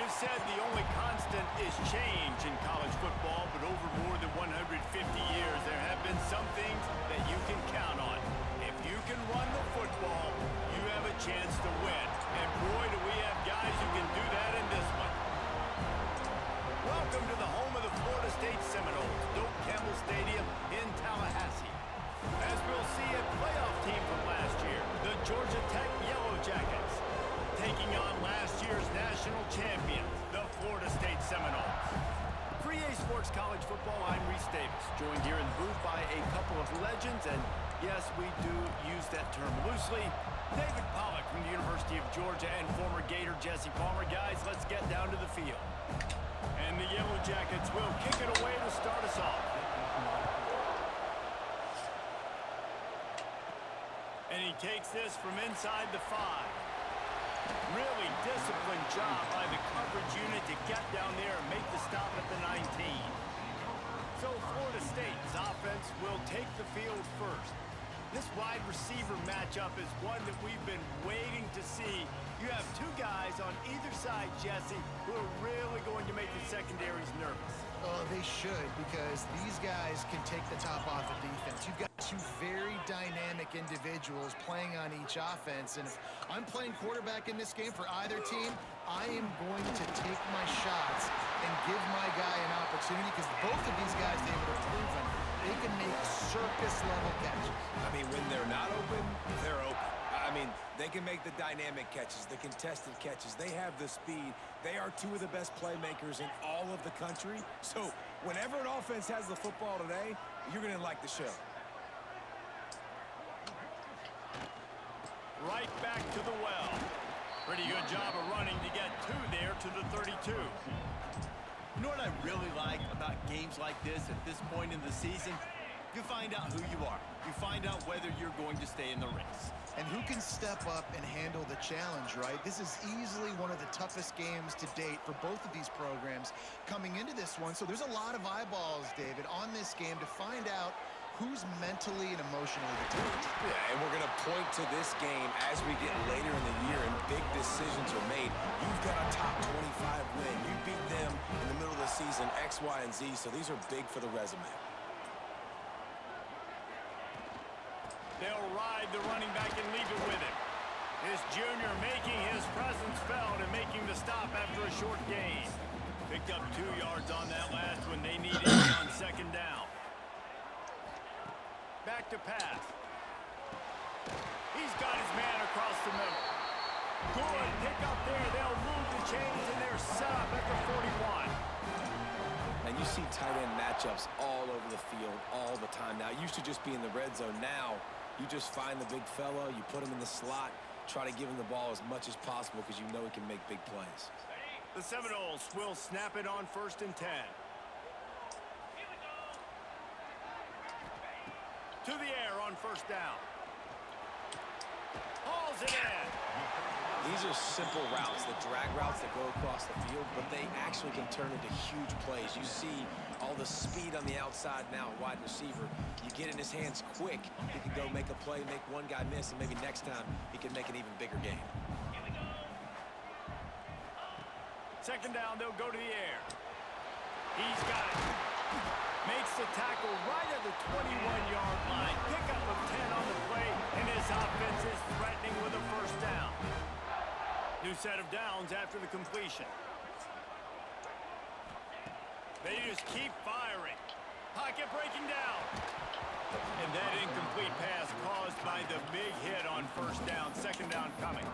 have said the only constant is change in college football, but over more than 150 years, there have been some things that you can count on. If you can run the football, you have a chance to win. And boy, do we have guys who can do that in this one. Welcome to the home of the Florida State Seminoles, Doak Campbell Stadium in Tallahassee. As we'll see, a playoff team from last year, the Georgia Tech Yellow Jackets, taking on last year's national champions, the Florida State Seminoles. For EA Sports College Football, I'm Reese Davis, joined here in the booth by a couple of legends, and yes, we do use that term loosely. David Pollack from the University of Georgia and former Gator Jesse Palmer. Guys, let's get down to the field. And the Yellow Jackets will kick it away to start us off. And he takes this from inside the 5. Really disciplined job by the coverage unit to get down there and make the stop at the 19. So Florida State's offense will take the field first. This wide receiver matchup is one that we've been waiting to see. You have two guys on either side, Jesse, who are really going to make the secondaries nervous. Oh, they should, because these guys can take the top off of defense. You've got two very dynamic individuals playing on each offense, and if I'm playing quarterback in this game for either team, I am going to take my shots and give my guy an opportunity, because both of these guys, David, are proven they can make circus-level catches. I mean, when they're not open, they're open. I mean, they can make the dynamic catches, the contested catches. They have the speed. They are two of the best playmakers in all of the country. So whenever an offense has the football today, you're going to like the show. Right back to the well. Pretty good job of running to get two there to the 32. You know what I really like about games like this at this point in the season? You find out who you are. You find out whether you're going to stay in the race. And who can step up and handle the challenge, right? This is easily one of the toughest games to date for both of these programs coming into this one. So there's a lot of eyeballs, David, on this game to find out who's mentally and emotionally detached. Yeah, and we're going to point to this game as we get later in the year and big decisions are made. You've got a top 25 win. You beat them in the middle of the season, X, Y, and Z, so these are big for the resume. They'll ride the running back and leave it with him. This junior making his presence felt and making the stop after a short gain. Picked up 2 yards on that last one. They needed it on second down. Back to pass. He's got his man across the middle. Good pick up there. They'll move the chains, and they're set up at the 41. And you see tight end matchups all over the field all the time now. It used to just be in the red zone. Now you just find the big fella, you put him in the slot, try to give him the ball as much as possible because you know he can make big plays. The Seminoles will snap it on 1st and 10. To the air on 1st down. Hauls it in. These are simple routes, the drag routes that go across the field, but they actually can turn into huge plays. You see all the speed on the outside now, wide receiver. You get in his hands quick, he can go make a play, make one guy miss, and maybe next time he can make an even bigger game. Second down, they'll go to the air. He's got it. Makes the tackle right at the 21-yard line. Pickup of 10 on the play, and his offense is threatening with a 1st down. New set of downs after the completion. They just keep firing. Pocket breaking down. And that incomplete pass caused by the big hit on 1st down. 2nd down coming.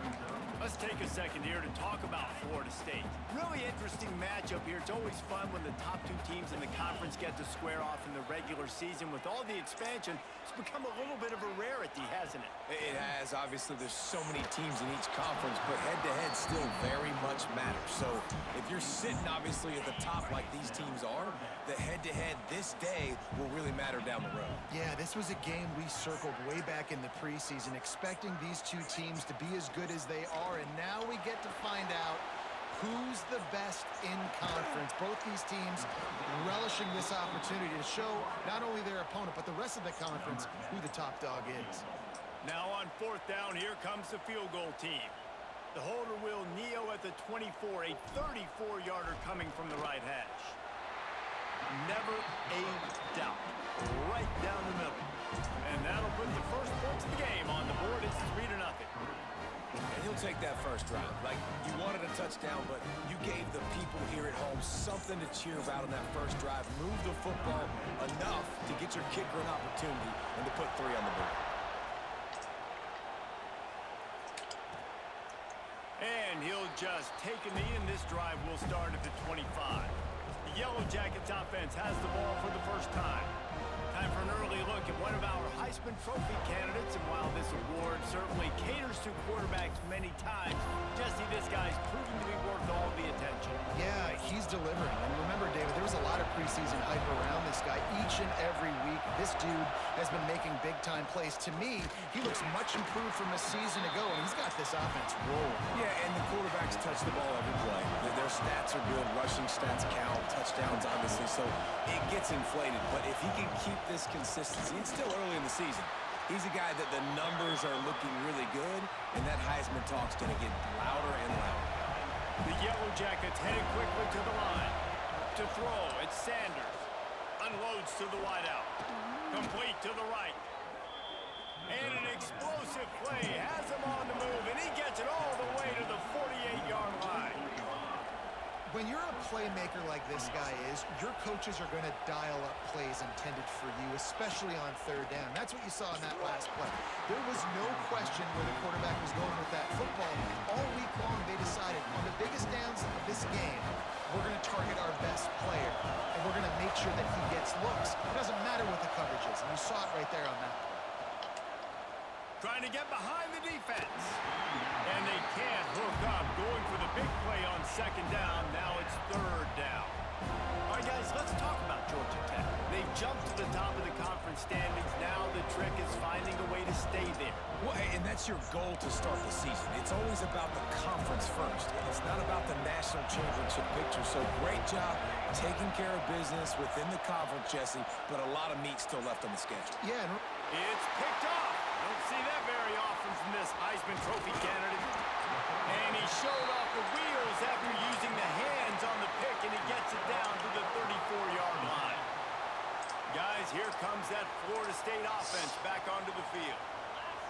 Let's take a second here to talk about Florida State. Really interesting matchup here. It's always fun when the top 2 teams in the conference get to square off in the regular season. With all the expansion, it's become a little bit of a rarity, hasn't it? It has. Obviously, there's so many teams in each conference, but head-to-head still very much matters. So if you're sitting, obviously, at the top like these teams are, the head-to-head this day will really matter down the road. Yeah, this was a game we circled way back in the preseason, expecting these two teams to be as good as they are, and now we get to find out who's the best in conference. Both these teams relishing this opportunity to show not only their opponent, but the rest of the conference who the top dog is. Now on 4th down, here comes the field goal team. The holder will Neo at the 24, a 34-yarder coming from the right hash. Never a doubt. Right down the middle. And that'll put the first points of the game on the board. It's 3-0. And he'll take that first drive. Like, you wanted a touchdown, but you gave the people here at home something to cheer about on that first drive. Move the football enough to get your kicker an opportunity and to put 3 on the board. And he'll just take a knee, and this drive will start at the 25. The Yellow Jackets offense has the ball for the first time. Time for an early look at one of our Heisman Trophy candidates, and while this award certainly caters to quarterbacks many times, Jesse, this guy's proven to be worth all the attention. Yeah, he's delivering. And remember, David, there was a lot of preseason hype around this guy. Each and every week, this dude has been making big-time plays. To me, he looks much improved from a season ago, and he's got this offense rolling. Yeah, and the quarterbacks touch the ball every play. Their stats are good. Rushing stats count. Touchdowns, obviously. So it gets inflated. But if he can keep this consistency, it's still early in the season. He's a guy that the numbers are looking really good, and that Heisman talk's going to get louder and louder. The Yellow Jackets headed quickly to the line. To throw, it's Sanders. Unloads to the wideout. Complete to the right. And an explosive play has him on the move, and he gets it all the way to the 48-yard line. When you're a playmaker like this guy is, your coaches are going to dial up plays intended for you, especially on third down. That's what you saw in that last play. There was no question where the quarterback was going with that football. All week long, they decided on the biggest downs of this game, we're going to target our best player, and we're going to make sure that he gets looks. It doesn't matter what the coverage is, and you saw it right there on that play. Trying to get behind the defense. And they can't hook up. Going for the big play on second down. Now it's third down. All right, guys, let's talk about Georgia Tech. They've jumped to the top of the conference standings. Now the trick is finding a way to stay there. Well, and that's your goal to start the season. It's always about the conference first. It's not about the national championship picture. So great job taking care of business within the conference, Jesse, but a lot of meat still left on the schedule. Yeah, and It's picked off. Don't see that very often from this Heisman Trophy candidate. And he showed off the wheels after using the hands on the pick, and he gets it down to the 34-yard line. Guys, here comes that Florida State offense back onto the field.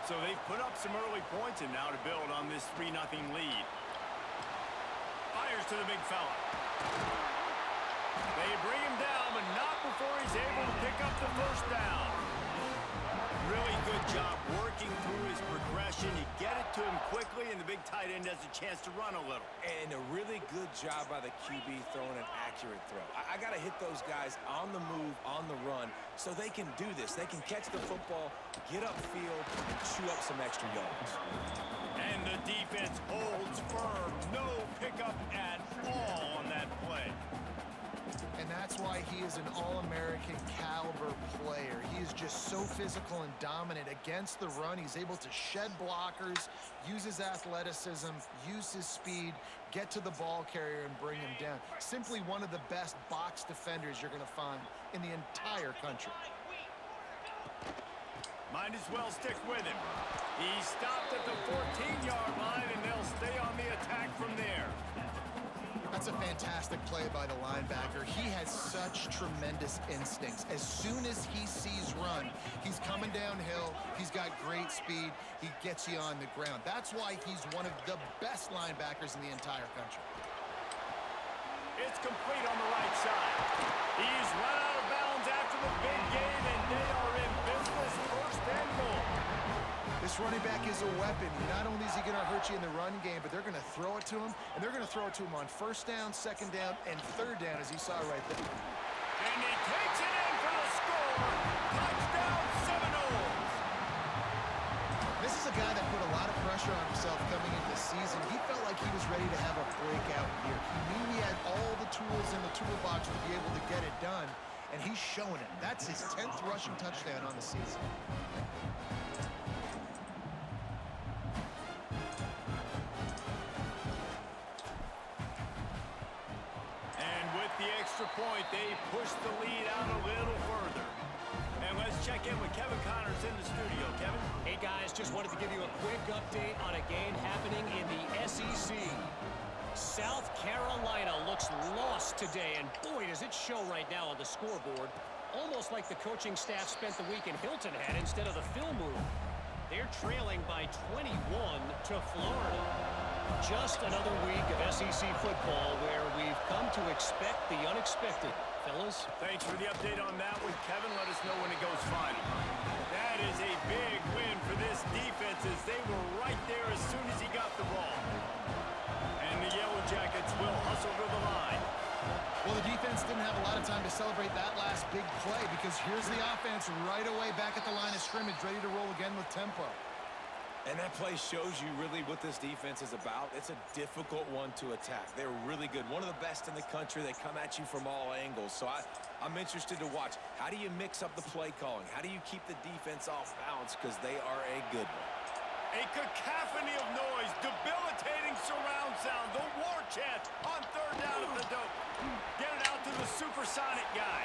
So they've put up some early points, and now to build on this 3-0 lead. Fires to the big fella. They bring him down, but not before he's able to pick up the first down. Really good job working through his progression. You get it to him quickly, and the big tight end has a chance to run a little. And a really good job by the QB throwing an accurate throw. I got to hit those guys on the move, on the run, so they can do this. They can catch the football, get upfield, and chew up some extra yards. And the defense holds firm. No pickup at all on that play. And that's why he is an All-American caliber player. He is just so physical and dominant against the run. He's able to shed blockers, use his athleticism, use his speed, get to the ball carrier and bring him down. Simply one of the best box defenders you're going to find in the entire country. Might as well stick with him. He stopped at the 14-yard line, and they'll stay on the attack from there. That's a fantastic play by the linebacker. He has such tremendous instincts. As soon as he sees run, he's coming downhill. He's got great speed. He gets you on the ground. That's why he's one of the best linebackers in the entire country. It's complete on the right side. He's run out of bounds after the big game, and they are in business, first and goal. This running back is a weapon. Not only is he going to hurt you in the run game, but they're going to throw it to him, and they're going to throw it to him on first down, second down, and third down, as you saw right there. And he takes it in for the score. Touchdown, Seminoles. This is a guy that put a lot of pressure on himself coming into the season. He felt like he was ready to have a breakout year. He knew he had all the tools in the toolbox to be able to get it done, and he's showing it. That's his 10th rushing touchdown on the season. And with the extra point, they push the lead out a little further. And let's check in with Kevin Connors in the studio. Kevin? Hey, guys, just wanted to give you a quick update on a game happening in the SEC. South Carolina looks lost today, and boy, does it show right now on the scoreboard. Almost like the coaching staff spent the week in Hilton Head instead of the film room. They're trailing by 21 to Florida. Just another week of SEC football where we've come to expect the unexpected. Fellas? Thanks for the update on that one, Kevin. Let us know when it goes final. That is a big win for this defense as they were right there as soon as he got the ball. And the Yellow Jackets will hustle to the line. Well, the defense didn't have a lot of time to celebrate that last big play because here's the offense right away back at the line of scrimmage, ready to roll again with tempo. And that play shows you really what this defense is about. It's a difficult one to attack. They're really good. One of the best in the country. They come at you from all angles. So I'm interested to watch. How do you mix up the play calling? How do you keep the defense off balance? Because they are a good one. A cacophony of noise, debilitating surround sound, the war chant on third down at the dope. Get it out to the supersonic guy.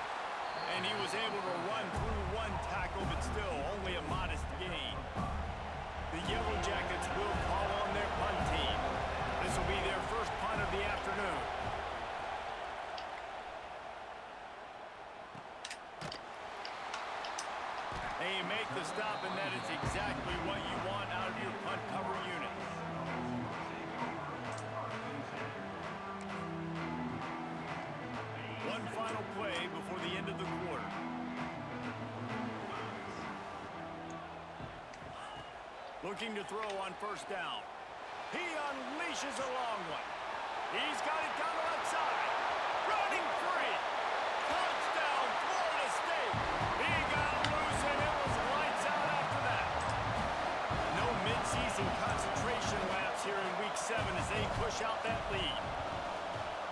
And he was able to run through one tackle, but still only a modest gain. The Yellow Jackets will call on their punt team. This will be their first punt of the afternoon. They make the stop, and that is exactly what you want out of your punt cover unit. One final play before the end of the quarter. Looking to throw on first down. He unleashes a long one. He's got it down the left side. Running free. Touchdown, Florida State. He got loose, and it was lights out after that. No midseason concentration laps here in Week 7 as they push out that lead.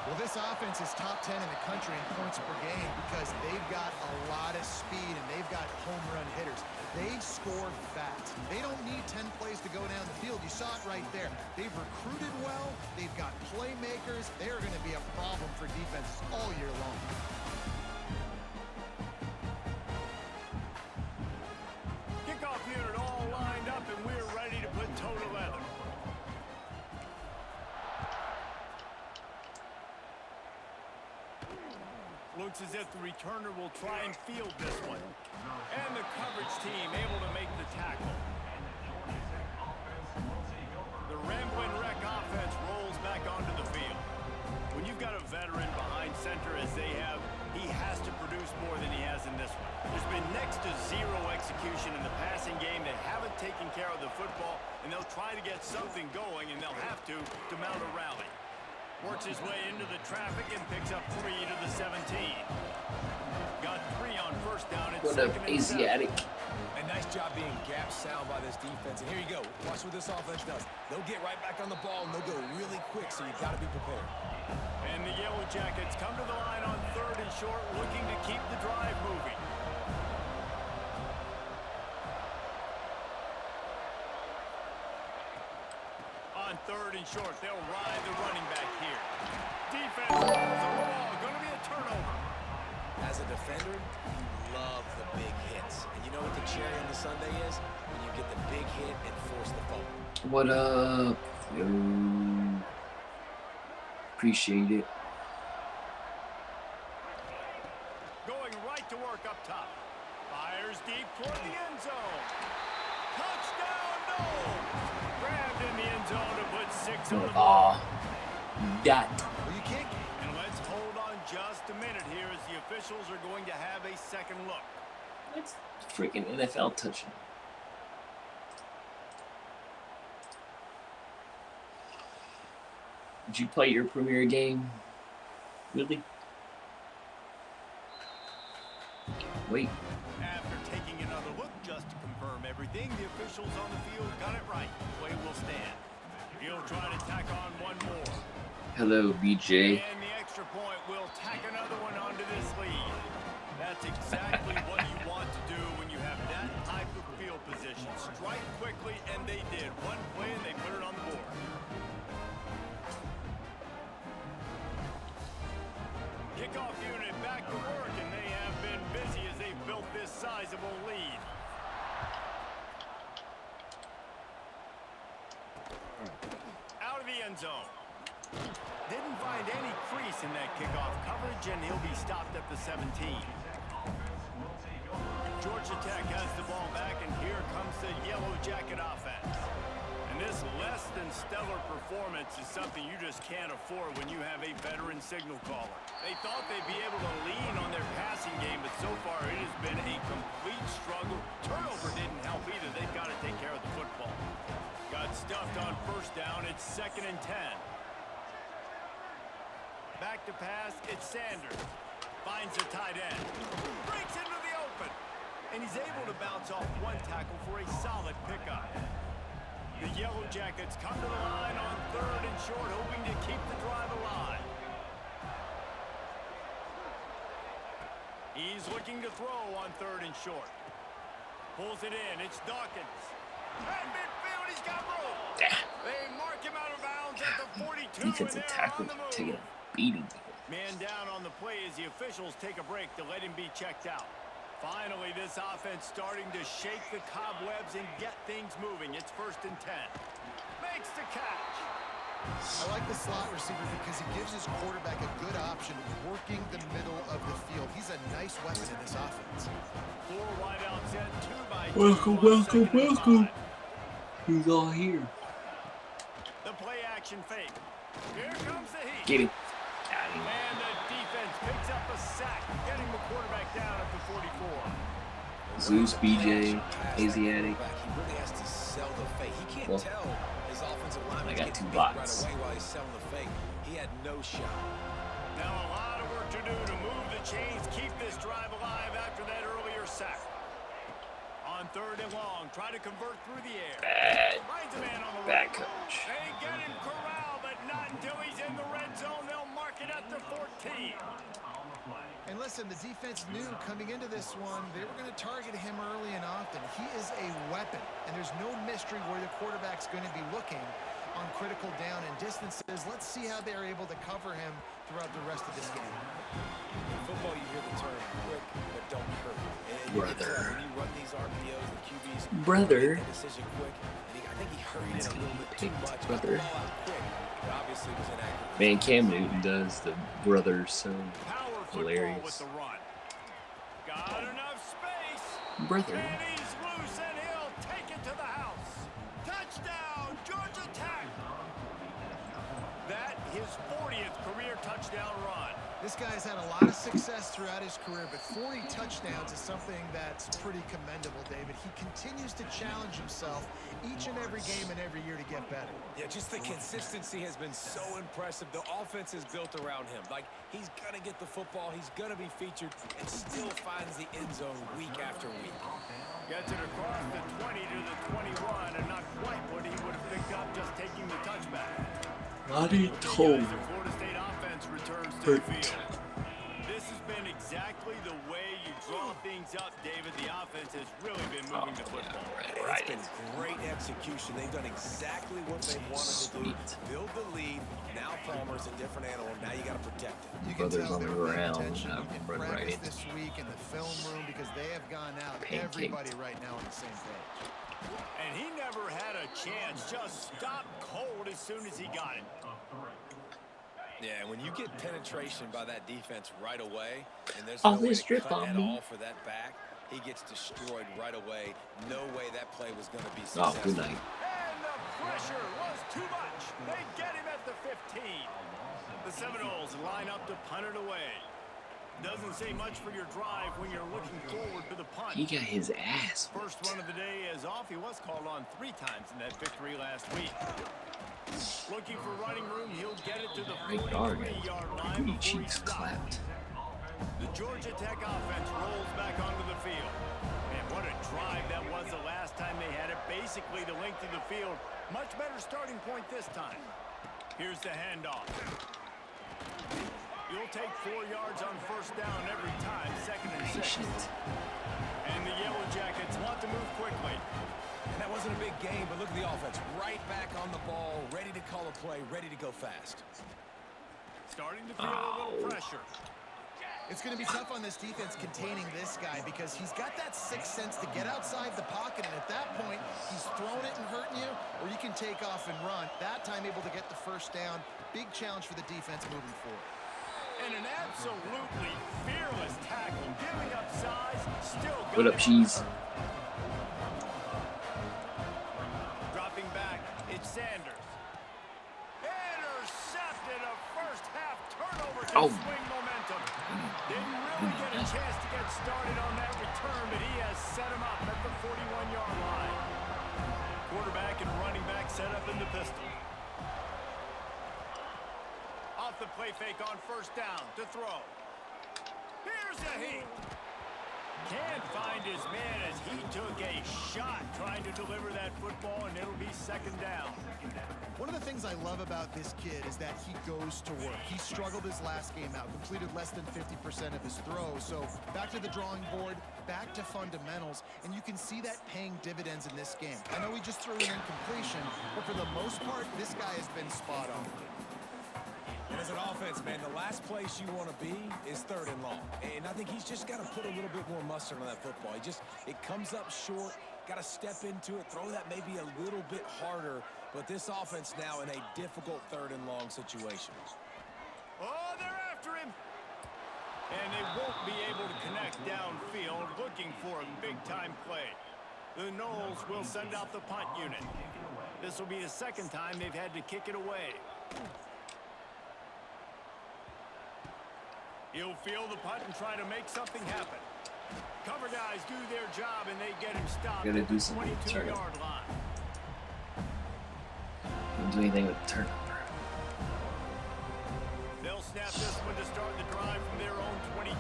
Well, this offense is top 10 in the country in points per game because they've got a lot of speed and they've got home run hitters. They score fast. They don't need 10 plays to go down the field. You saw it right there. They've recruited well. They've got playmakers. They are going to be a problem for defenses all year long. Kickoff unit all lined up, and we're ready to put toe to leather. Looks as if the returner will try and field this one. And the coverage team able to make the tackle. The Ramblin' Wreck offense rolls back onto the field. When you've got a veteran behind center as they have, he has to produce more than he has in this one. There's been next to zero execution in the passing game. They haven't taken care of the football, and they'll try to get something going, and they'll have to mount a rally. Works his way into the traffic and picks up 3 to the 17. Got 3 on first down. What up, Asiatic? A nice job being gap sound by this defense. And here you go. Watch what this offense does. They'll get right back on the ball, and they'll go really quick, so you got to be prepared. And the Yellow Jackets come to the line on third and short, looking to keep the drive moving. On third and short, they'll ride the running back here. Defense holds the ball. Going to be a turnover. As a defender, you love the big hits. And you know what the cherry on the sundae is? When you get the big hit and force the fumble. What up? Yo. Appreciate it. Going right to work up top. Fires deep toward the end zone. Touchdown, no! Grabbed in the end zone to put 6 on the board. That. Well, you can't. And let's hold on just a minute here as the officials are going to have a second look. That's freaking NFL touchdown. Did you play your premiere game? Really? Wait. After taking another look just to confirm everything, the officials on the field got it right. Play will stand. He'll try to tack on one more. Hello, BJ. And the extra point will tack another one onto this lead. That's exactly what you want to do when you have that type of field position. Strike quickly, and they did. One play, and they put it on the board. Kickoff unit back to work, and they have been busy as they've built this sizable lead. end zone. Didn't find any crease in that kickoff coverage, and he'll be stopped at the 17. Georgia Tech has the ball back, and here comes the Yellow Jacket offense. And this less than stellar performance is something you just can't afford when you have a veteran signal caller. They thought they'd be able to lean on their passing game, but so far it has been a complete struggle. Turnover didn't help either. They've got to take care of the football. Got stuffed on first down. It's 2nd and 10. Back to pass. It's Sanders. Finds the tight end. Breaks into the open. And he's able to bounce off one tackle for a solid pickup. The Yellow Jackets come to the line on 3rd and short, hoping to keep the drive alive. He's looking to throw on 3rd and short. Pulls it in. It's Dawkins. At midfield, he's got room. They mark him out of bounds at the 42, Defensive and tackle they're on the move. taking a beating. Man down on the play as the officials take a break to let him be checked out. Finally, this offense starting to shake the cobwebs and get things moving. It's 1st and 10. Makes the catch. I like the slot receiver because he gives his quarterback a good option working the middle of the field. He's a nice weapon in this offense. 4 wideouts and 2 by 2. Welcome. Who's all here? The play action fake. Here comes the heat. Get him. And the defense picks up a sack, getting the quarterback down at the 44. Zeus, BJ, Asiatic. He really has to sell the fake. He can't Well, tell his offensive lineman I got getting 2 beat bots. right away while he's selling the fake. He had no shot. Now a lot of work to do to move the chains, keep this drive alive after that earlier sack. On 3rd and long, try to convert through the air. Finds a man on the Bad right. coach. They get him corralled, but not until he's in the red zone. They'll mark it at the 14. And listen, the defense knew coming into this one, they were going to target him early and often. He is a weapon, and there's no mystery where the quarterback's going to be looking on critical down and distances. Let's see how they're able to cover him throughout the rest of this game. In football, you hear the term quick, but don't hurt. And Brother. when you run these RPOs, the QBs Brother. make the decision quick. And I think he hurried That's it a gonna little be bit too picked, much. brother. Got the ball out quick, but obviously was inaccurate. Man, Cam Newton does the brother so Power football hilarious. with the run. Got enough space. Brother. And he's loose, and he'll take it to the house. Touchdown, Georgia Tech. That his 40th career touchdown run. This guy's had a lot of success throughout his career, but 40 touchdowns is something that's pretty commendable, David. He continues to challenge himself each and every game and every year to get better. Yeah, just the consistency has been so impressive. The offense is built around him. Like, he's going to get the football, he's going to be featured, and still finds the end zone week after week. Gets it across the 20 to the 21, and not quite what he would have picked up just taking the touchback. Bloody The cold. Florida State offense returns to the field. This has been exactly the way you draw things up, David. The offense has really been moving the football. It's been great execution. They've done exactly what they wanted to do. Build the lead. Now Palmer's a different animal. Now you got to protect it. You can Brothers tell on the they're paying ground, attention I've in run practice right this week in the film room because they have gone out. Pancaked. Everybody right now on the same page. And he never had a chance. Just stopped cold as soon as he got it. Yeah, when you get penetration by that defense right away, and there's All no way this to drip cut on at me. all for that back, he gets destroyed right away. No way that play was going to be Oh, successful. good night. And the pressure was too much. They get him at the 15. The Seminoles line up to punt it away. Doesn't say much for your drive when you're looking forward to the punt. He got his ass. First run of the day is off. He was called on 3 times in that victory last week. Looking for running room, he'll get it to the Right guard. 43-yard line Booty before he cheeks stops. clapped. The Georgia Tech offense rolls back onto the field. And what a drive that was the last time they had it. Basically the length of the field. Much better starting point this time. Here's the handoff. You'll take 4 yards on first down every time, 2nd and 6. Patient. And the Yellow Jackets want to move quickly. And that wasn't a big game, but look at the offense. Right back on the ball, ready to call a play, ready to go fast. Starting to feel a little pressure. It's going to be tough on this defense containing this guy because he's got that sixth sense to get outside the pocket, and at that point, he's throwing it and hurting you, or you can take off and run. That time able to get the first down. Big challenge for the defense moving forward. And an absolutely fearless tackle, giving up size, still What up, cheese? Dropping back, it's Sanders. Intercepted, a first half turnover to swing momentum. Didn't really get a chance to get started on that return, but he has set him up at the 41-yard line. Quarterback and running back set up in the pistol. Off the play fake on first down to throw. Here's a heat. Can't find his man as he took a shot trying to deliver that football, and it'll be second down. One of the things I love about this kid is that he goes to work. He struggled his last game out, completed less than 50% of his throws. So back to the drawing board, back to fundamentals, and you can see that paying dividends in this game. I know he just threw an incompletion, but for the most part, this guy has been spot on. And as an offense, man, the last place you want to be is third and long. And I think he's just got to put a little bit more mustard on that football. It comes up short, got to step into it, throw that maybe a little bit harder. But this offense now in a difficult third and long situation. Oh, they're after him. And they won't be able to connect downfield, looking for a big-time play. The Noles will send out the punt unit. This will be the second time they've had to kick it away. He'll field the punt and try to make something happen. Cover guys do their job, and they get him stopped Gotta at do the something. 22-yard line. Don't do anything with the turnover. They'll snap this one to start the drive from their own 22.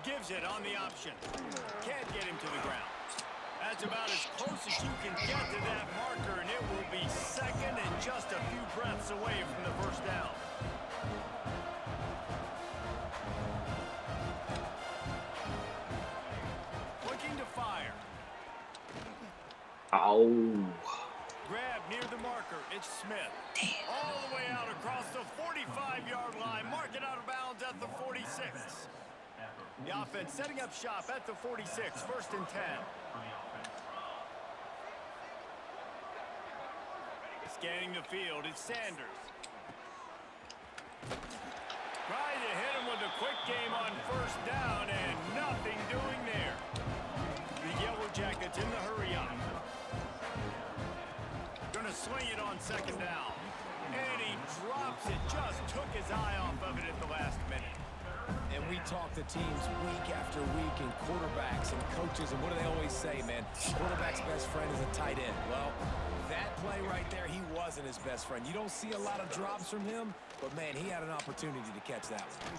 Gives it on the option. Can't get him to the ground. That's about as close as you can get to that marker, and it will be second and just a few breaths away from the first down. Looking to fire. Ow. Grab near the marker. It's Smith. All the way out across the 45-yard line. Mark it out of bounds at the 46. The offense setting up shop at the 46. First and 10. Scanning the field, it's Sanders. Trying to hit him with a quick game on first down, and nothing doing there. The Yellow Jackets in the hurry up. Gonna swing it on second down. And he drops it, just took his eye off of it at the last minute. And we talk to teams week after week, and quarterbacks and coaches, and what do they always say, man? Quarterback's best friend is a tight end. Well, that play right there, he wasn't his best friend. You don't see a lot of drops from him, but, man, he had an opportunity to catch that one.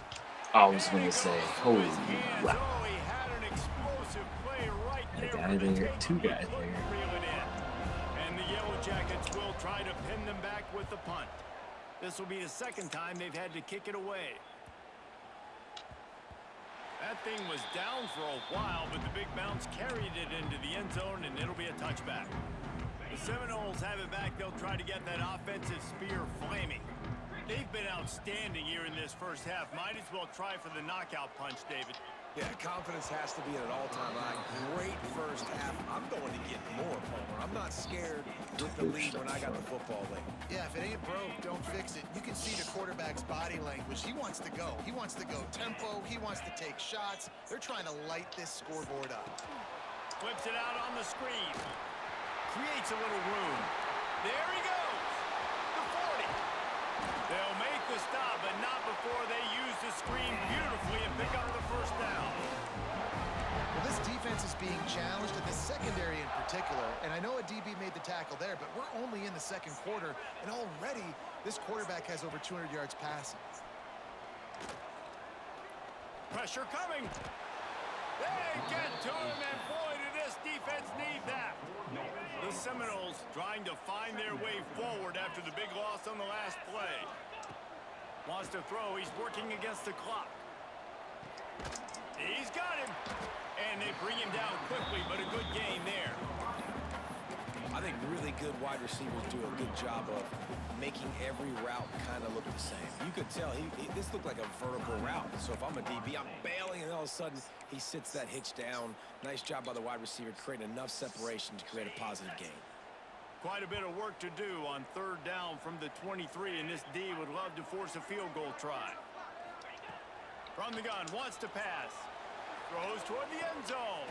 I was going to say, holy wow. Oh, he had an explosive play right there. A guy there, two guys there. And the Yellow Jackets will try to pin them back with the punt. This will be the second time they've had to kick it away. That thing was down for a while, but the big bounce carried it into the end zone, and it'll be a touchback. The Seminoles have it back. They'll try to get that offensive spear flaming. They've been outstanding here in this first half. Might as well try for the knockout punch, David. Yeah, confidence has to be at an all-time high. Great first half. I'm going to get more, Palmer. I'm not scared with the lead when I got the football late. Yeah, if it ain't broke, don't fix it. You can see the quarterback's body language. He wants to go. He wants to go tempo. He wants to take shots. They're trying to light this scoreboard up. Flips it out on the screen. Creates a little room. There he goes. The 40. They'll make the stop, but not before they use the screen beautifully and pick up the first down. Well, this defense is being challenged, in the secondary in particular. And I know a DB made the tackle there, but we're only in the second quarter, and already this quarterback has over 200 yards passing. Pressure coming. They get to him, and boy, did this defense need that. The Seminoles trying to find their way forward after the big loss on the last play. Wants to throw. He's working against the clock. He's got him. And they bring him down quickly, but a good game there. I think really good wide receivers do a good job of making every route kind of look the same. You could tell this looked like a vertical route. So if I'm a DB, I'm bailing, and all of a sudden he sits that hitch down. Nice job by the wide receiver creating enough separation to create a positive gain. Quite a bit of work to do on third down from the 23, and this D would love to force a field goal try. From the gun, wants to pass. Throws toward the end zone.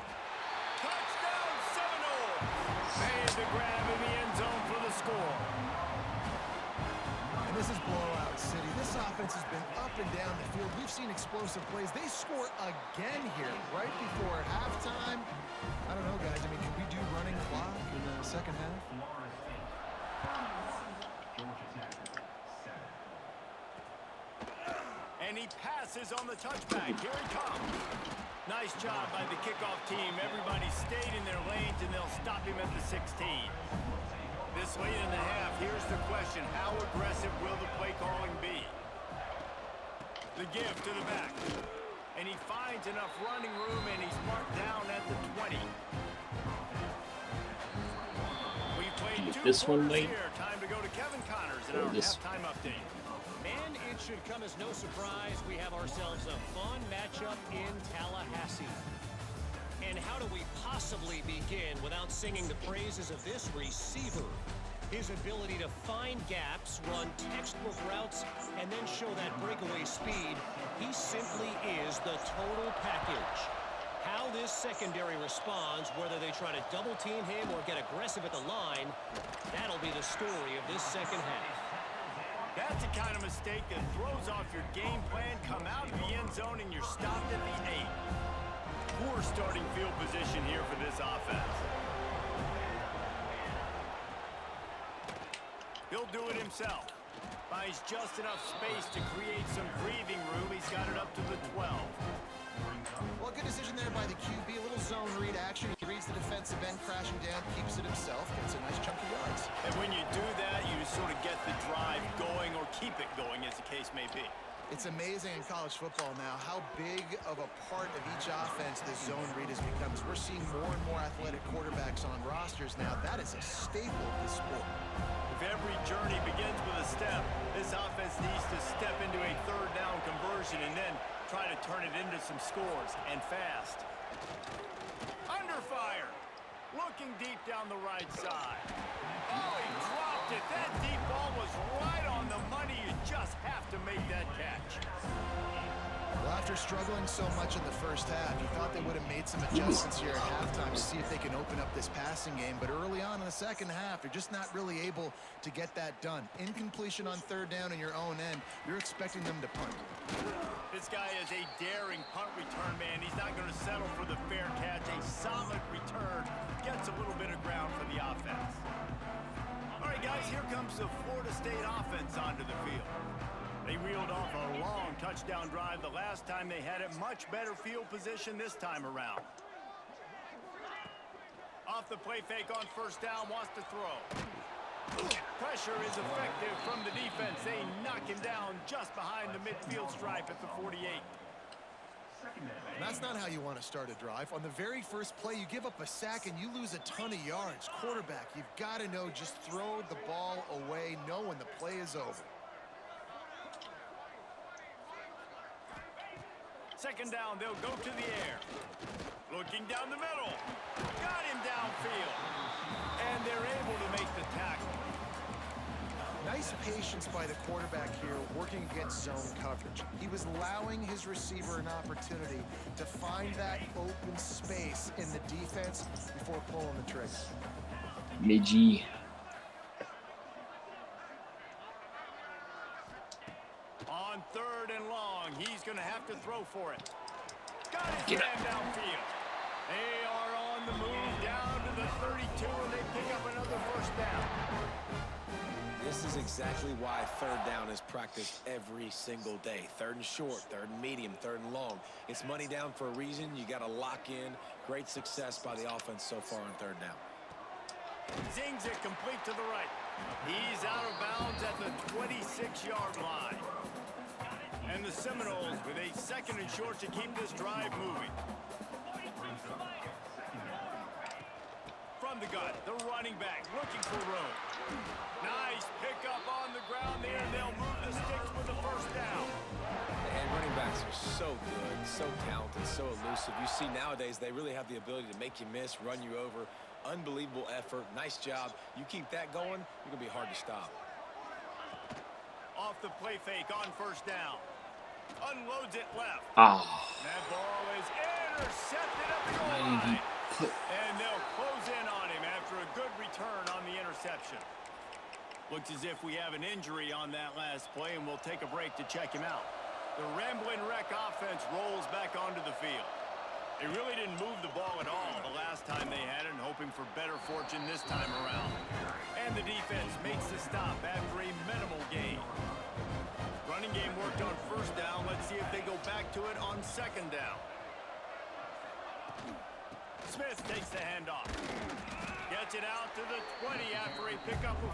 Touchdown Seminoles! Made the grab in the end zone for the score. And this is blowout city. This offense has been up and down the field. We've seen explosive plays. They score again here right before halftime. I don't know, guys. I mean, can we do running clock in the second half? And he passes on the touchback. Here he comes. Nice job by the kickoff team. Everybody stayed in their lanes, and they'll stop him at the 16. This late in the half, here's the question. How aggressive will the play calling be? The give to the back. And he finds enough running room, and he's marked down at the 20. We've played two quarters here. Time to go to Kevin Connors in our halftime update. And it should come as no surprise, we have ourselves a fun matchup in Tallahassee. And how do we possibly begin without singing the praises of this receiver? His ability to find gaps, run textbook routes, and then show that breakaway speed. He simply is the total package. How this secondary responds, whether they try to double team him or get aggressive at the line, that'll be the story of this second half. That's the kind of mistake that throws off your game plan. Come out of the end zone and you're stopped at the 8. Poor starting field position here for this offense. He'll do it himself. Finds just enough space to create some breathing room. He's got it up to the 12. Well, good decision there by the QB. A little zone read action. He reads the defensive end crashing down, keeps it himself, gets a nice chunk of yards. And when you do that, you sort of get the drive going or keep it going, as the case may be. It's amazing in college football now how big of a part of each offense this zone read has become. As we're seeing more and more athletic quarterbacks on rosters now, that is a staple of this sport. If every journey begins with a step, this offense needs to step into a third down conversion and then try to turn it into some scores, and fast. Under fire. Looking deep down the right side. Oh, he dropped it. That deep ball was right on the money. You just have to make that catch. Well, after struggling so much in the first half, you thought they would have made some adjustments here at halftime to see if they can open up this passing game. But early on in the second half, they're just not really able to get that done. Incompletion on third down in your own end, you're expecting them to punt. This guy is a daring punt return man. He's not going to settle for the fair catch. A solid return gets a little bit of ground for the offense. All right, guys, here comes the Florida State offense onto the field. They reeled off a long touchdown drive the last time they had it. Much better field position this time around. Off the play fake on first down, wants to throw. Pressure is effective from the defense. They knock him down just behind the midfield stripe at the 48. And that's not how you want to start a drive. On the very first play, you give up a sack and you lose a ton of yards. Quarterback, you've got to know, just throw the ball away, know when the play is over. Second down, they'll go to the air. Looking down the middle. Got him downfield. And they're able to make the tackle. Nice patience by the quarterback here, working against zone coverage. He was allowing his receiver an opportunity to find that open space in the defense before pulling the trigger. Midgie. On third and long, he's going to have to throw for it. Got his man downfield. They are on the move down to the 32, and they pick up another first down. This is exactly why third down is practiced every single day. Third and short, third and medium, third and long. It's money down for a reason. You got to lock in. Great success by the offense so far on third down. Zings it complete to the right. He's out of bounds at the 26-yard line. And the Seminoles with a second and short to keep this drive moving. From From the gun, the running back looking for room. Nice pickup on the ground there. They'll move the sticks with the first down. And running backs are so good, so talented, so elusive. You see nowadays they really have the ability to make you miss, run you over. Unbelievable effort. Nice job. You keep that going, you're going to be hard to stop. Off the play fake on first down. Unloads it left. Ah, That ball is intercepted at the goal why did he line. put... And they'll close in on him after a good return on the interception. Looks as if we have an injury on that last play, and we'll take a break to check him out. The Ramblin' Wreck offense rolls back onto the field. They really didn't move the ball at all the last time they had it, and hoping for better fortune this time around. And the defense makes the stop after a minimal gain. Running game worked on first down. Let's see if they go back to it on second down. Smith takes the handoff. Gets it out to the 20 after a pickup of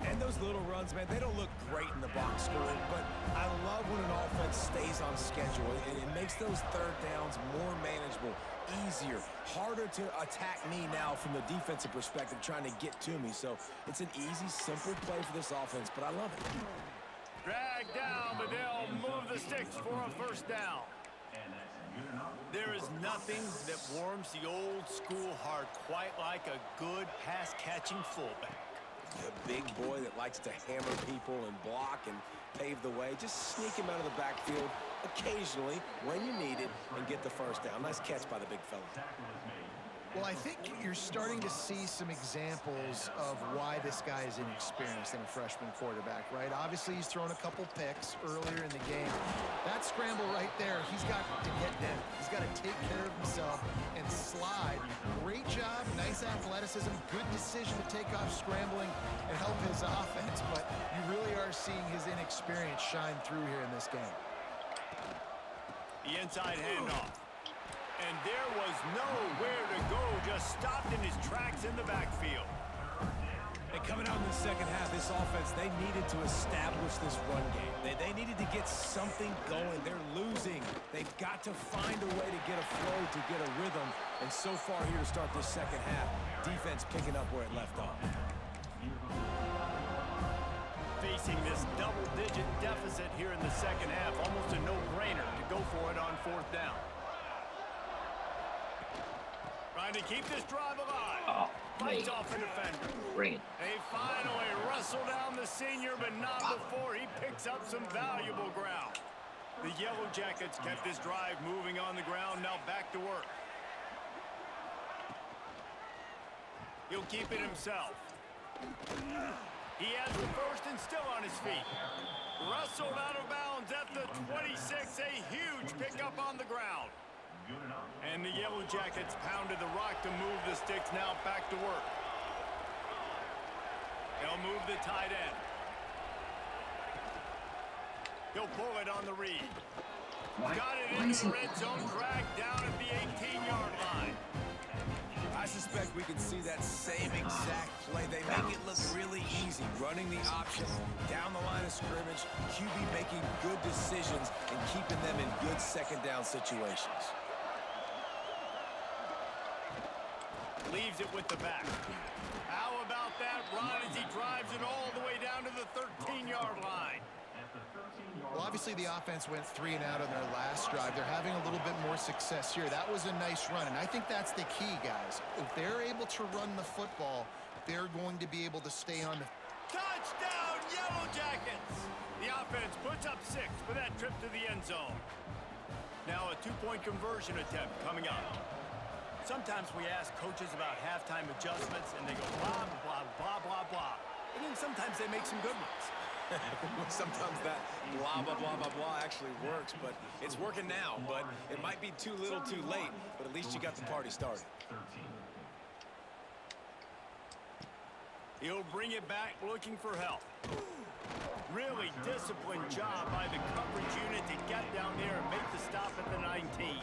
4. And those little runs, man, they don't look great in the box score, but I love when an offense stays on schedule. It makes those third downs more manageable, easier, harder to attack me now from the defensive perspective trying to get to me. So it's an easy, simple play for this offense, but I love it. Drag down, but they'll move the sticks for a first down. There is nothing that warms the old school heart quite like a good pass-catching fullback. A big boy that likes to hammer people and block and pave the way. Just sneak him out of the backfield occasionally when you need it and get the first down. Nice catch by the big fella. Well, I think you're starting to see some examples of why this guy is inexperienced in a freshman quarterback, right? Obviously, he's thrown a couple picks earlier in the game. That scramble right there, he's got to get down. He's got to take care of himself and slide. Great job, nice athleticism, good decision to take off scrambling and help his offense, but you really are seeing his inexperience shine through here in this game. The inside handoff. And there was nowhere to go, just stopped in his tracks in the backfield. And coming out in the second half, this offense, they needed to establish this run game. They needed to get something going. They're losing. They've got to find a way to get a flow, to get a rhythm. And so far here to start this second half, defense picking up where it left off. Facing this double-digit deficit here in the second half, almost a no-brainer to go for it on fourth down. Trying to keep this drive alive. Oh, Fights off a defender. Rain. They finally wrestle down the senior, but not before he picks up some valuable ground. The Yellow Jackets kept this drive moving on the ground. Now back to work. He'll keep it himself. He has the first and still on his feet. Wrestled out of bounds at the 26. A huge pickup on the ground. And the Yellow Jackets pounded the rock to move the sticks. Now back to work. They'll move the tight end. He'll pull it on the read. Got it into the red zone, dragged down at the 18-yard line. I suspect we can see that same exact play. They make it look really easy, running the option down the line of scrimmage, QB making good decisions and keeping them in good second down situations. Leaves it with the back. How about that run as he drives it all the way down to the 13-yard line? Well, obviously the offense went 3 and out on their last drive. They're having a little bit more success here. That was a nice run, and I think that's the key, guys. If they're able to run the football, they're going to be able to stay on the... Touchdown, Yellow Jackets! The offense puts up 6 for that trip to the end zone. Now a 2-point conversion attempt coming up. Sometimes we ask coaches about halftime adjustments, and they go blah, blah, blah, blah, blah. And then sometimes they make some good ones. Sometimes that blah, blah, blah, blah, blah actually works, but it's working now. But it might be too little too late, but at least you got the party started. He'll bring it back looking for help. Really disciplined job by the coverage unit to get down there and make the stop at the 19.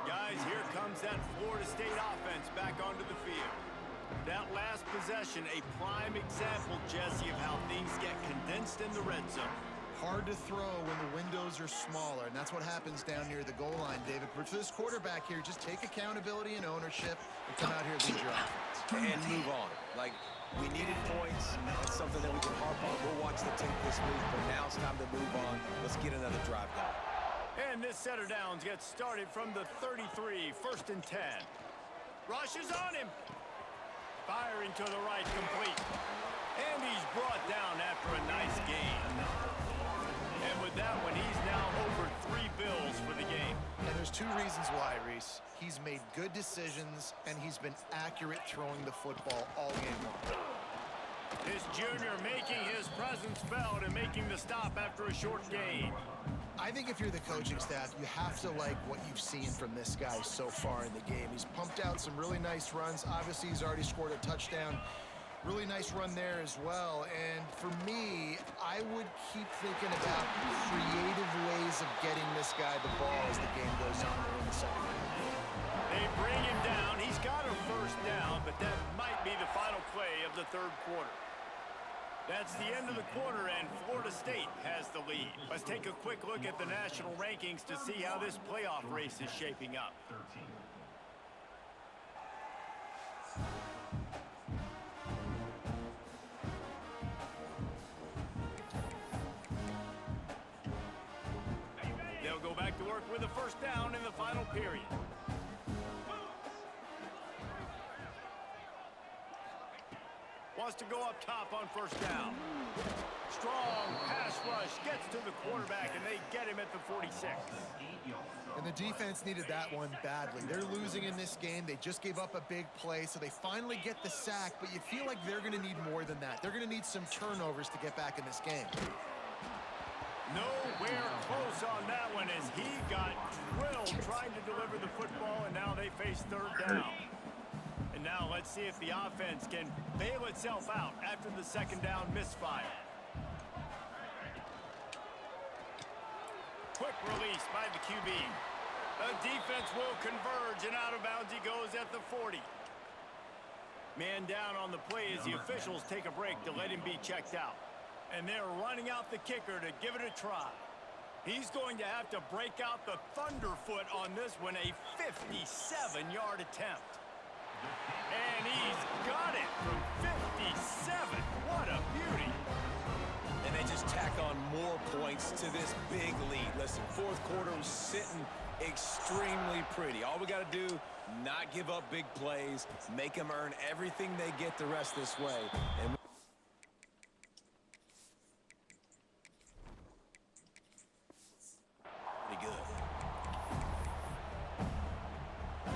Guys, here comes that Florida State offense back onto the field. That last possession, a prime example, Jesse, of how things get condensed in the red zone. Hard to throw when the windows are smaller, and that's what happens down near the goal line, David. But for this quarterback here, just take accountability and ownership and come out here and lead your offense. And move on. Like, we needed points. That's something that we can harp on. We'll watch the tape this week, but now it's time to move on. Let's get another drive going. And this setter downs gets started from the 33, 1st and 10. Rush is on him. Firing to the right, complete. And he's brought down after a nice gain. And with that one, he's now over 3 bills for the game. And there's 2 reasons why, Reese. He's made good decisions, and he's been accurate throwing the football all game long. This junior making his presence felt and making the stop after a short gain. I think if you're the coaching staff, you have to like what you've seen from this guy so far in the game. He's pumped out some really nice runs. Obviously, he's already scored a touchdown. Really nice run there as well. And for me, I would keep thinking about creative ways of getting this guy the ball as the game goes on in the second half. They bring him down. He's got a 1st down, but that might be the final play of the 3rd quarter. That's the end of the quarter, and Florida State has the lead. Let's take a quick look at the national rankings to see how this playoff race is shaping up. They'll go back to work with a 1st down in the final period. Wants to go up top on 1st down. Strong pass rush gets to the quarterback, and they get him at the 46. And the defense needed that one badly. They're losing in this game. They just gave up a big play, so they finally get the sack, but you feel like they're going to need more than that. They're going to need some turnovers to get back in this game. Nowhere close on that one as he got drilled trying to deliver the football, and now they face 3rd down. And now let's see if the offense can bail itself out after the 2nd down misfire. Quick release by the QB. The defense will converge, and out of bounds he goes at the 40. Man down on the play as the officials take a break to let him be checked out. And they're running out the kicker to give it a try. He's going to have to break out the thunderfoot on this one, a 57-yard attempt. And he's got it from 57. What a beauty. And they just tack on more points to this big lead. Listen, 4th quarter was sitting extremely pretty. All we got to do, not give up big plays, make them earn everything they get the rest this way. And pretty good.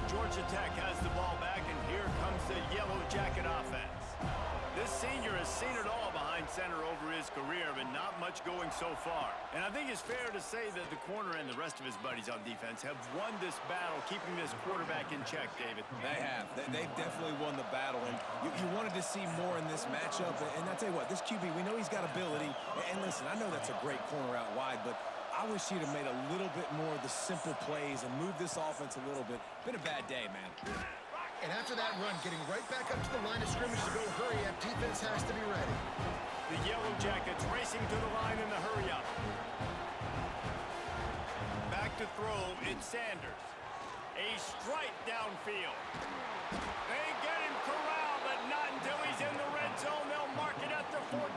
Georgia Tech has the ball back, and here comes the Yellow Jacket offense. This senior has seen it all behind center over his career, but not much going so far. And I think it's fair to say that the corner and the rest of his buddies on defense have won this battle, keeping this quarterback in check, David. They have. They've definitely won the battle, and you wanted to see more in this matchup. And I tell you what, this QB, we know he's got ability. And listen, I know that's a great corner out wide, but I wish he'd have made a little bit more of the simple plays and moved this offense a little bit. Been a bad day, man. And after that run, getting right back up to the line of scrimmage to go hurry up, defense has to be ready. The Yellow Jackets racing to the line in the hurry-up. Back to throw, it's Sanders. A strike downfield. They get him corralled, but not until he's in the red zone. They'll mark it at the 14.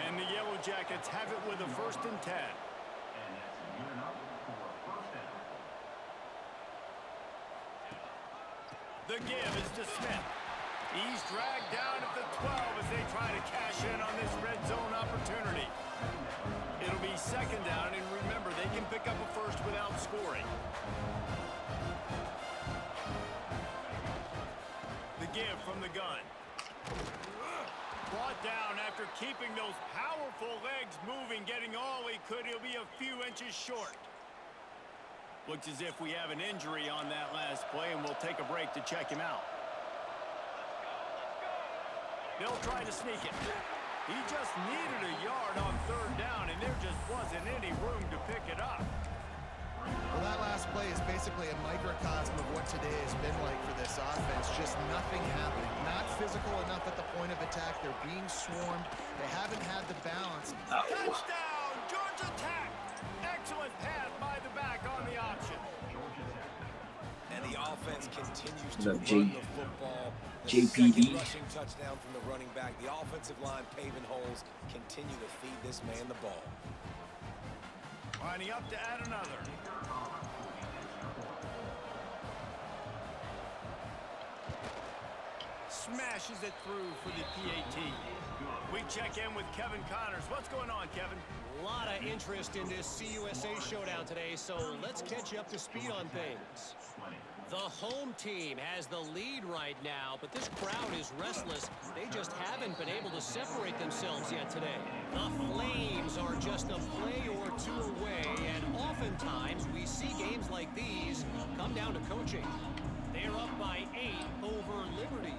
And the Yellow Jackets have it with a 1st and 10. The give is to Smith. He's dragged down at the 12 as they try to cash in on this red zone opportunity. It'll be 2nd down, and remember, they can pick up a 1st without scoring. The give from the gun. Brought down after keeping those powerful legs moving, getting all he could. He'll be a few inches short. Looks as if we have an injury on that last play, and we'll take a break to check him out. They'll try to sneak it. He just needed a yard on 3rd down, and there just wasn't any room to pick it up. Well, that last last play is basically a microcosm of what today has been like for this offense. Just nothing happening. Not physical enough at the point of attack. They're being swarmed. They haven't had the balance. Touchdown, Georgia Tech! Excellent pass by the back on the option. And the offense continues to Love run the football. The JPD. second rushing touchdown from the running back. The offensive line paving holes. Continue to feed this man the ball. Lining up to add another. Smashes it through for the PAT. We check in with Kevin Connors. What's going on, Kevin? A lot of interest in this CUSA showdown today, so let's catch you up to speed on things. The home team has the lead right now, but this crowd is restless. They just haven't been able to separate themselves yet today. The Flames are just a play or two away, and oftentimes we see games like these come down to coaching. They're up by 8 over Liberty.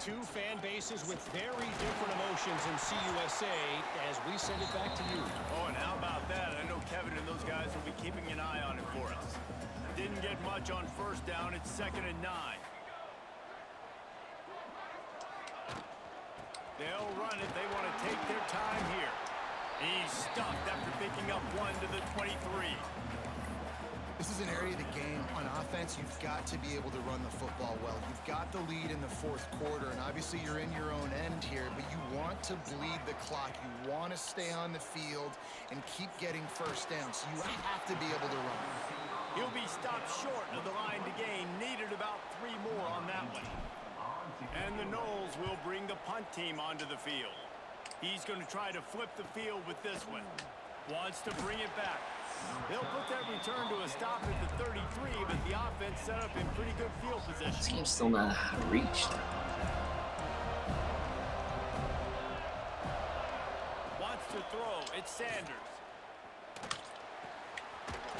Two fan bases with very different emotions in CUSA as we send it back to you. Oh, and how about that? I know Kevin and those guys will be keeping an eye on it for us. Didn't get much on first down. It's 2nd and 9. They'll run it. They want to take their time here. He's stuffed after picking up 1 to the 23. This is an area of the game. On offense, you've got to be able to run the football well. You've got the lead in the 4th quarter, and obviously you're in your own end here, but you want to bleed the clock. You want to stay on the field and keep getting first down, so you have to be able to run. He'll be stopped short of the line to gain. Needed about 3 more on that one. And the Noles will bring the punt team onto the field. He's going to try to flip the field with this one. Wants to bring it back. They'll put that return to a stop at the 33, but the offense set up in pretty good field position. This game's still not reached. Wants to throw. It's Sanders.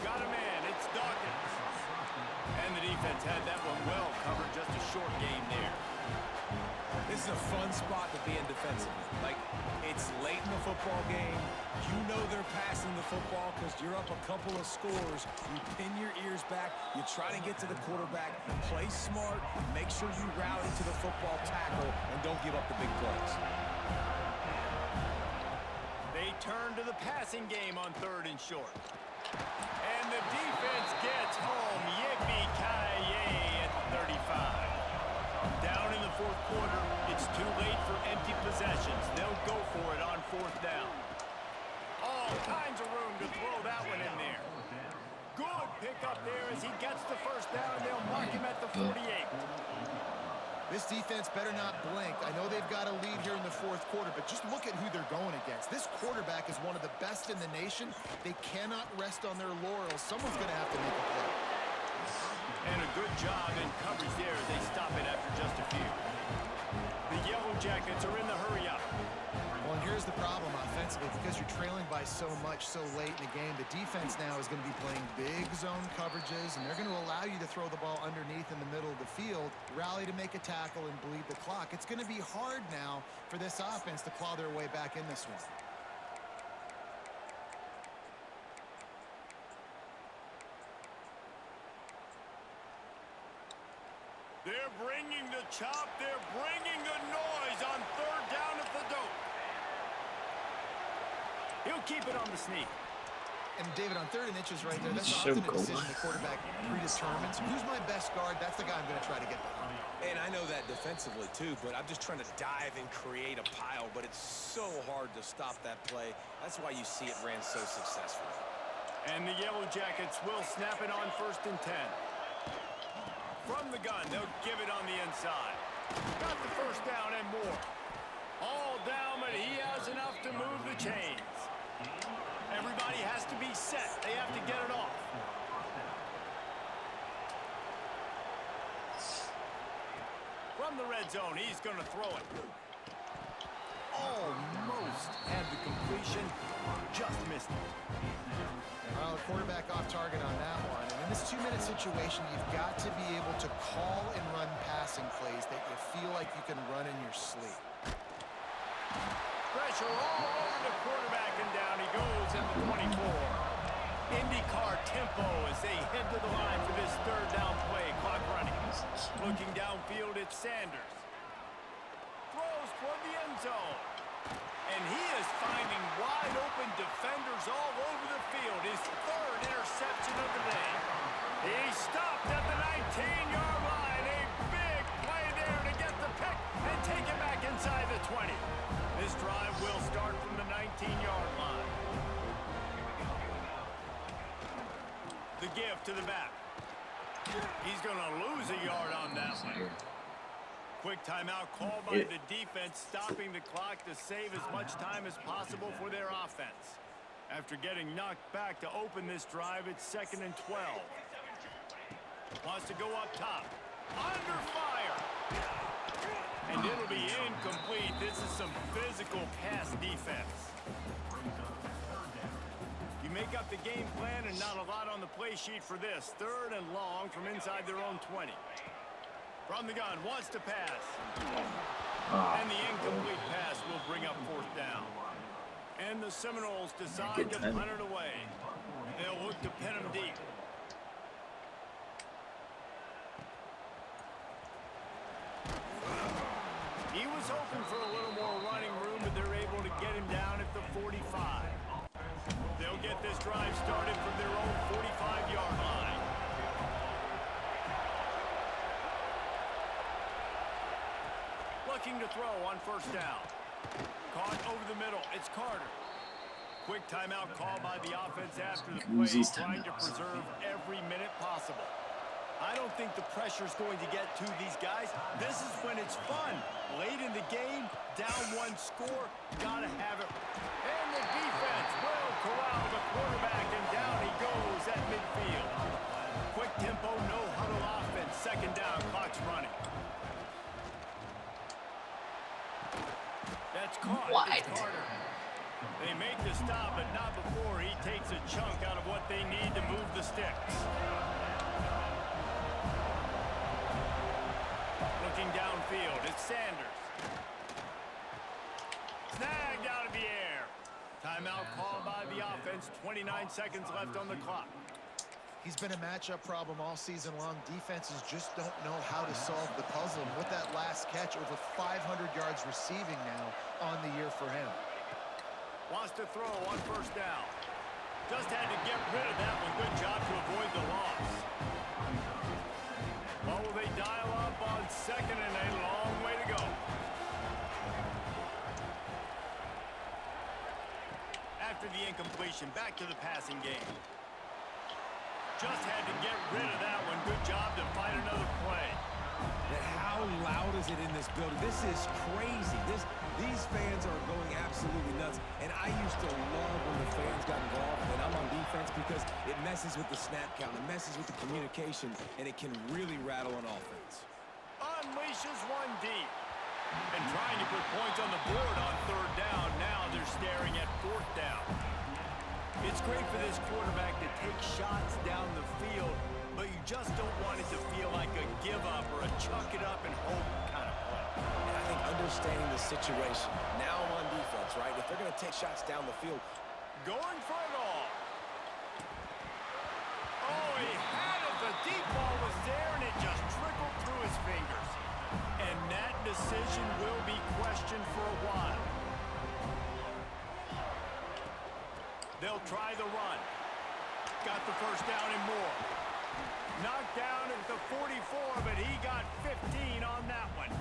Got a man. It's Dawkins. And the defense had that one well covered. Just a short game there. This is a fun spot to be in defensively. Like, it's late in the football game. You know they're passing the football because you're up a couple of scores. You pin your ears back. You try to get to the quarterback. Play smart. Make sure you rally to the football tackle and don't give up the big plays. They turn to the passing game on 3rd and short. And the defense gets home. Yippee-ki-yay at the 35. Down in the 4th quarter, it's too late for empty possessions. They'll go for it on 4th down. All kinds of room to throw that one in there. Good pickup there as he gets the first down. They'll mark him at the 48. This defense better not blink. I know they've got a lead here in the 4th quarter, but just look at who they're going against. This quarterback is one of the best in the nation. They cannot rest on their laurels. Someone's going to have to make a play. And a good job in coverage there as they stop it after just a few. The Yellow Jackets are in the hurry-up. Well, and here's the problem offensively. Because you're trailing by so much so late in the game, the defense now is going to be playing big zone coverages, and they're going to allow you to throw the ball underneath in the middle of the field, rally to make a tackle, and bleed the clock. It's going to be hard now for this offense to claw their way back in this one. They're bringing the chop. They're bringing the noise on 3rd down at the dope. He'll keep it on the sneak. And David, on 3rd and inches right there, that's So often a cool. decision the quarterback predetermines. Who's my best guard? That's the guy I'm going to try to get behind. And I know that defensively, too, but I'm just trying to dive and create a pile, but it's so hard to stop that play. That's why you see it ran so successfully. And the Yellow Jackets will snap it on 1st and 10. From the gun, they'll give it on the inside. Got the first down and more. All down, but he has enough to move the chains. Everybody has to be set. They have to get it off. From the red zone, he's going to throw it. Almost had the completion. Just missed it. Well, the quarterback off target on that one. And in this 2-minute situation, you've got to be able to call and run passing plays that you feel like you can run in your sleep. Pressure all over the quarterback, and down he goes at the 24. IndyCar tempo as they head to the line for this third down play. Clock running. Looking downfield, it's Sanders. Throws toward the end zone. And he is finding wide open defenders all over the field. His third interception of the day. He stopped at the 19-yard line. A big play there to get the pick and take it back inside the 20. This drive will start from the 19-yard line. The give to the back. He's going to lose a yard on that one. Quick timeout called by the defense, stopping the clock to save as much time as possible for their offense. After getting knocked back to open this drive, it's 2nd and 12. Wants to go up top. Under fire. And it'll be incomplete. This is some physical pass defense. You make up the game plan and not a lot on the play sheet for this. 3rd and long from inside their own 20. From the gun, wants to pass. And the incomplete pass will bring up 4th down. And the Seminoles decide to punt it away. They'll look to pin him deep. He was hoping for a little more running room, but they're able to get him down at the 45. They'll get this drive started from their own 45-yard line. Looking to throw on 1st down. Caught over the middle. It's Carter. Quick timeout called by the offense after the play, trying to preserve every minute possible. I don't think the pressure's going to get to these guys. This is when it's fun. Late in the game, down 1 score, gotta have it. And the defense will corral the quarterback, and down he goes at midfield. Quick tempo, no huddle offense. 2nd down, clock's running. That's caught. It's Carter. They make the stop, but not before he takes a chunk out of what they need to move the sticks. Looking downfield, it's Sanders. Snagged out of the air. Timeout called by the offense. 29 seconds left on the clock. He's been a matchup problem all season long. Defenses just don't know how to solve the puzzle. And with that last catch, over 500 yards receiving now on the year for him. Wants to throw on 1st down. Just had to get rid of that one. Good job to avoid the loss. Well, will they dial up on 2nd and a long way to go? After the incompletion, back to the passing game. Just had to get rid of that one. Good job to find another play. And how loud is it in this building? This is crazy. These fans are going absolutely nuts. And I used to love when the fans got involved and I'm on defense because it messes with the snap count. It messes with the communication, and it can really rattle on offense. Unleashes one deep. And trying to put points on the board on 3rd down. Now they're staring at 4th down. It's great for this quarterback to take shots down the field, but you just don't want it to feel like a give-up or a chuck it up and hope kind of play. And I think understanding the situation, now I'm on defense, right? If they're going to take shots down the field. Going for it all. Oh, he had it. The deep ball was there, and it just trickled through his fingers. And that decision will be questioned for a while. They'll try the run. Got the 1st down and more. Knocked down at the 44, but he got 15 on that one.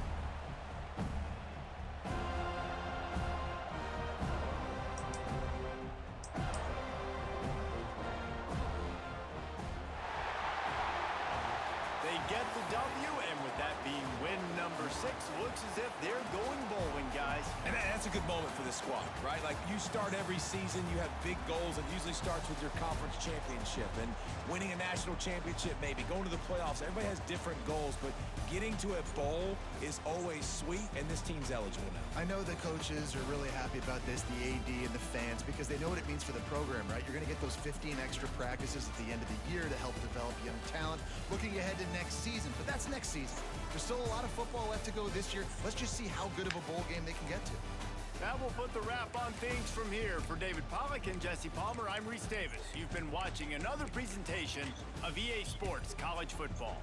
They get the W, and with that being win number 6, looks as if they're going bowling, guys. And that's a good moment for this squad, right? Like, you start every season, you have big goals. It usually starts with your conference championship and winning a national championship, maybe going to the playoffs. Everybody has different goals, but getting to a bowl is always sweet, and this team's eligible now. I know the coaches are really happy about this, the AD and the fans, because they know what it means for the program, right? You're going to get those 15 extra practices at the end of the year to help develop young talent. Looking ahead to next season, but that's next season. There's still a lot of football left to go this year. Let's just see how good of a bowl game they can get to. That will put the wrap on things from here. For David Pollack and Jesse Palmer, I'm Reese Davis. You've been watching another presentation of EA Sports College Football.